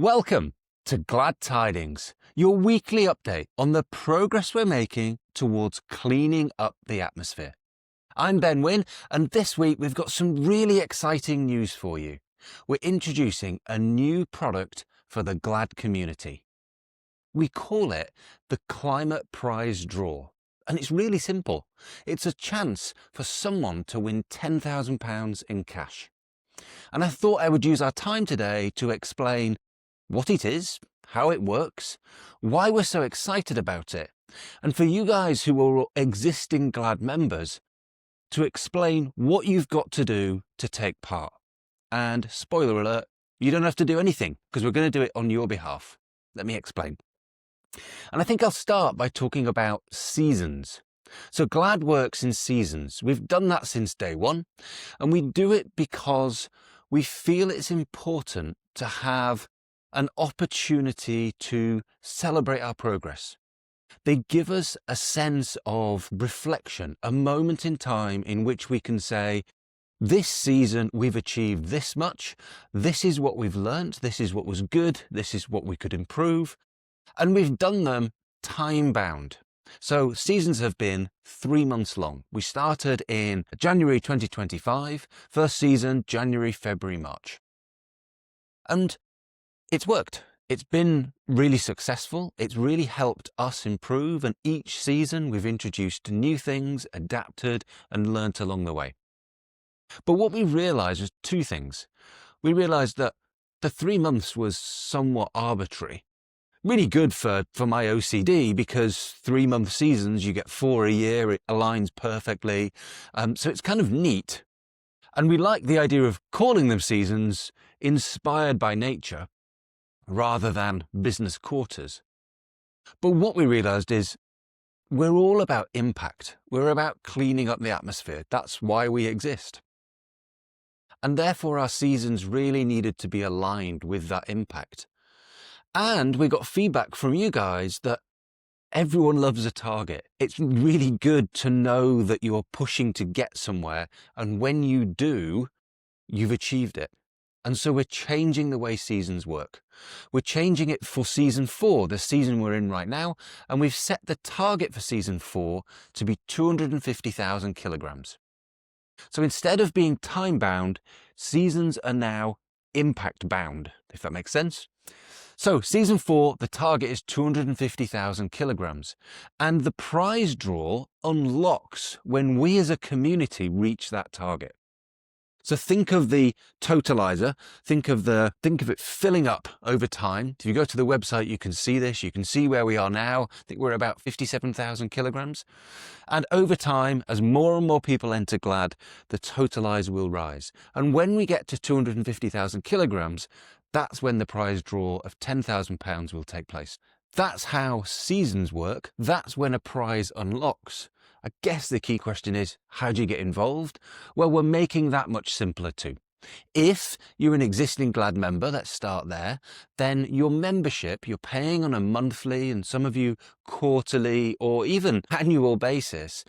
Welcome to Glad Tidings, your weekly update on the progress we're making towards cleaning up the atmosphere. I'm Ben Wynn, and this week we've got some really exciting news for you. We're introducing a new product for the Glad community. We call it the Climate Prize Draw, and it's really simple. It's a chance for someone to win £10,000 in cash. And I thought I would use our time today to explain what it is, how it works, why we're so excited about it, and for you guys who are existing Glad members, to explain what you've got to do to take part. And spoiler alert, you don't have to do anything because we're going to do it on your behalf. Let me explain. And I think I'll start by talking about seasons. So Glad works in seasons. We've done that since day one, and we do it because we feel it's important to have an opportunity to celebrate our progress. They give us a sense of reflection, a moment in time in which we can say, this season we've achieved this much, this is what we've learnt, this is what was good, this is what we could improve, and we've done them time-bound. So seasons have been 3 months long. We started in January 2025, first season, January, February, March. And it's worked. It's been really successful. It's really helped us improve, and each season we've introduced new things, adapted and learnt along the way. But what we realised was two things. We realised that the 3 months was somewhat arbitrary. Really good for my OCD, because 3-month seasons, you get 4 a year, it aligns perfectly. So it's kind of neat. And we like the idea of calling them seasons inspired by nature rather than business quarters. But what we realised is we're all about impact. We're about cleaning up the atmosphere. That's why we exist. And therefore our seasons really needed to be aligned with that impact. And we got feedback from you guys that everyone loves a target. It's really good to know that you're pushing to get somewhere, and when you do, you've achieved it. And so we're changing the way seasons work. We're changing it for season 4, the season we're in right now, and we've set the target for season 4 to be 250,000 kilograms. So instead of being time-bound, seasons are now impact-bound, if that makes sense. So season 4, the target is 250,000 kilograms, and the prize draw unlocks when we as a community reach that target. So think of the totalizer, think of it filling up over time. If you go to the website, you can see this, you can see where we are now. I think we're about 57,000 kilograms. And over time, as more and more people enter Glad, the totalizer will rise. And when we get to 250,000 kilograms, that's when the prize draw of £10,000 will take place. That's how seasons work. That's when a prize unlocks. I guess the key question is, how do you get involved? Well, we're making that much simpler too. If you're an existing Glad member, let's start there, then your membership, you're paying on a monthly and some of you quarterly or even annual basis,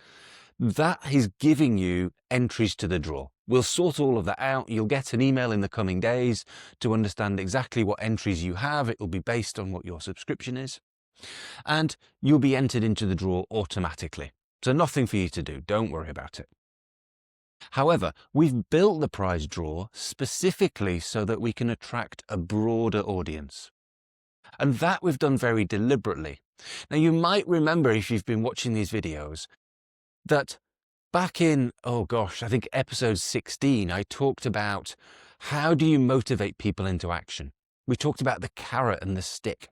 that is giving you entries to the draw. We'll sort all of that out. You'll get an email in the coming days to understand exactly what entries you have. It will be based on what your subscription is. And you'll be entered into the draw automatically. So nothing for you to do. Don't worry about it. However, we've built the prize draw specifically so that we can attract a broader audience. And that we've done very deliberately. Now, you might remember, if you've been watching these videos, that back in, I think episode 16, I talked about how do you motivate people into action. We talked about the carrot and the stick.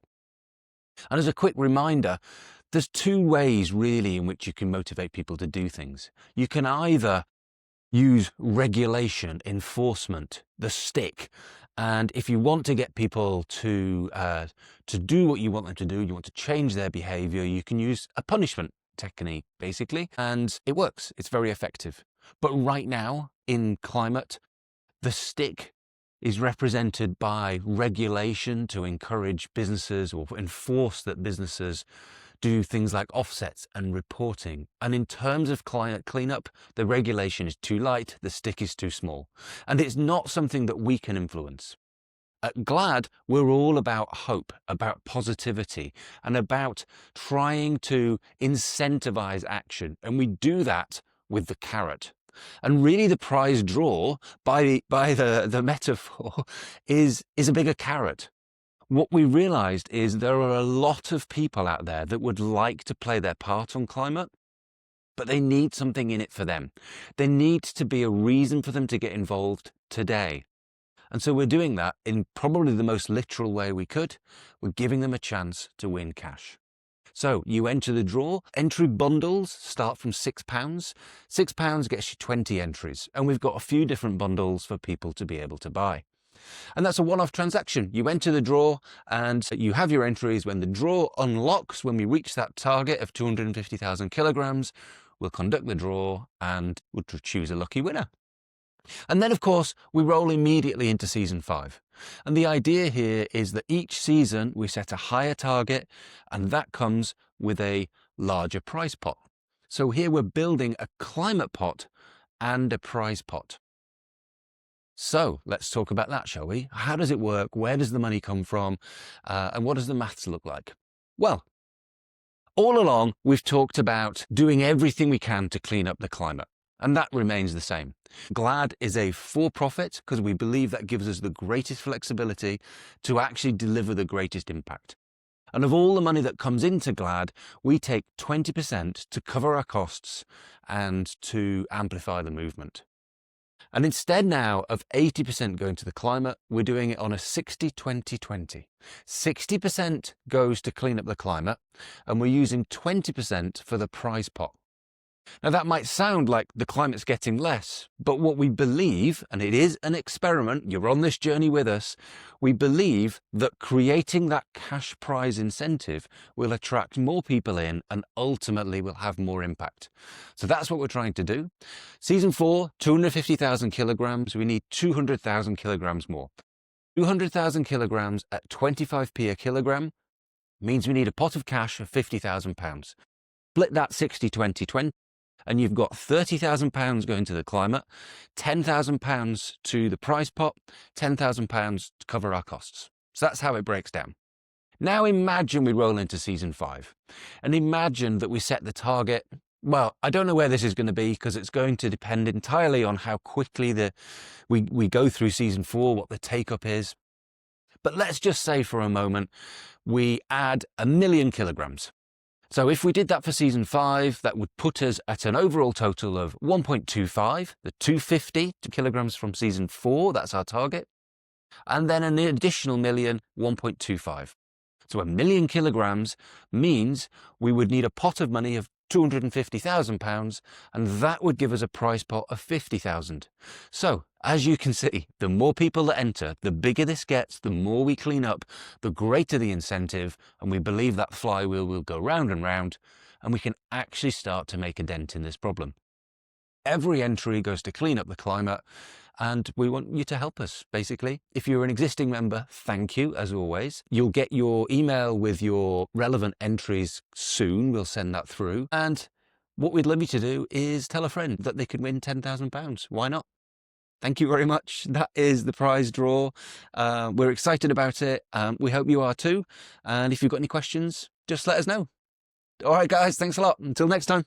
And as a quick reminder, there's 2 ways really in which you can motivate people to do things. You can either use regulation, enforcement, the stick. And if you want to get people to do what you want them to do, you want to change their behavior, you can use a punishment technique, basically, and it works. It's very effective. But right now, in climate, the stick is represented by regulation to encourage businesses or enforce that businesses do things like offsets and reporting. And in terms of climate cleanup, the regulation is too light, the stick is too small. And it's not something that we can influence. At Glad, we're all about hope, about positivity, and about trying to incentivize action. And we do that with the carrot. And really the prize draw, by the metaphor, is a bigger carrot. What we realized is there are a lot of people out there that would like to play their part on climate, but they need something in it for them. There needs to be a reason for them to get involved today. And so we're doing that in probably the most literal way we could. We're giving them a chance to win cash. So you enter the draw. Entry bundles start from £6. £6 gets you 20 entries. And we've got a few different bundles for people to be able to buy. And that's a one-off transaction. You enter the draw and you have your entries. When the draw unlocks, when we reach that target of 250,000 kilograms, we'll conduct the draw and we'll choose a lucky winner. And then, of course, we roll immediately into season 5. And the idea here is that each season we set a higher target, and that comes with a larger prize pot. So here we're building a climate pot and a prize pot. So let's talk about that, shall we? How does it work? Where does the money come from? And what does the maths look like? Well, all along, we've talked about doing everything we can to clean up the climate. And that remains the same. Glad is a for-profit because we believe that gives us the greatest flexibility to actually deliver the greatest impact. And of all the money that comes into Glad, we take 20% to cover our costs and to amplify the movement. And instead now of 80% going to the climate, we're doing it on a 60-20-20. 60% goes to clean up the climate, and we're using 20% for the prize pot. Now that might sound like the climate's getting less, but what we believe, and it is an experiment, you're on this journey with us, we believe that creating that cash prize incentive will attract more people in and ultimately will have more impact. So that's what we're trying to do. Season 4, 250,000 kilograms, we need 200,000 kilograms more. 200,000 kilograms at 25p a kilogram means we need a pot of cash of £50,000. Split that 60-20-20. And you've got £30,000 going to the climate, £10,000 to the prize pot, £10,000 to cover our costs. So that's how it breaks down. Now imagine we roll into season 5 and imagine that we set the target. Well, I don't know where this is going to be because it's going to depend entirely on how quickly we go through season 4, what the take-up is. But let's just say for a moment, we add 1 million kilograms. So if we did that for season 5, that would put us at an overall total of 1.25, the 250 kilograms from season 4, that's our target. And then an additional million, 1.25. So 1 million kilograms means we would need a pot of money of £250,000, and that would give us a prize pot of 50,000. So, as you can see, the more people that enter, the bigger this gets, the more we clean up, the greater the incentive, and we believe that flywheel will go round and round, and we can actually start to make a dent in this problem. Every entry goes to clean up the climate, and we want you to help us, basically. If you're an existing member, thank you, as always. You'll get your email with your relevant entries soon. We'll send that through. And what we'd love you to do is tell a friend that they could win £10,000. Why not? Thank you very much. That is the prize draw. We're excited about it. We hope you are too. And if you've got any questions, just let us know. All right, guys, thanks a lot. Until next time.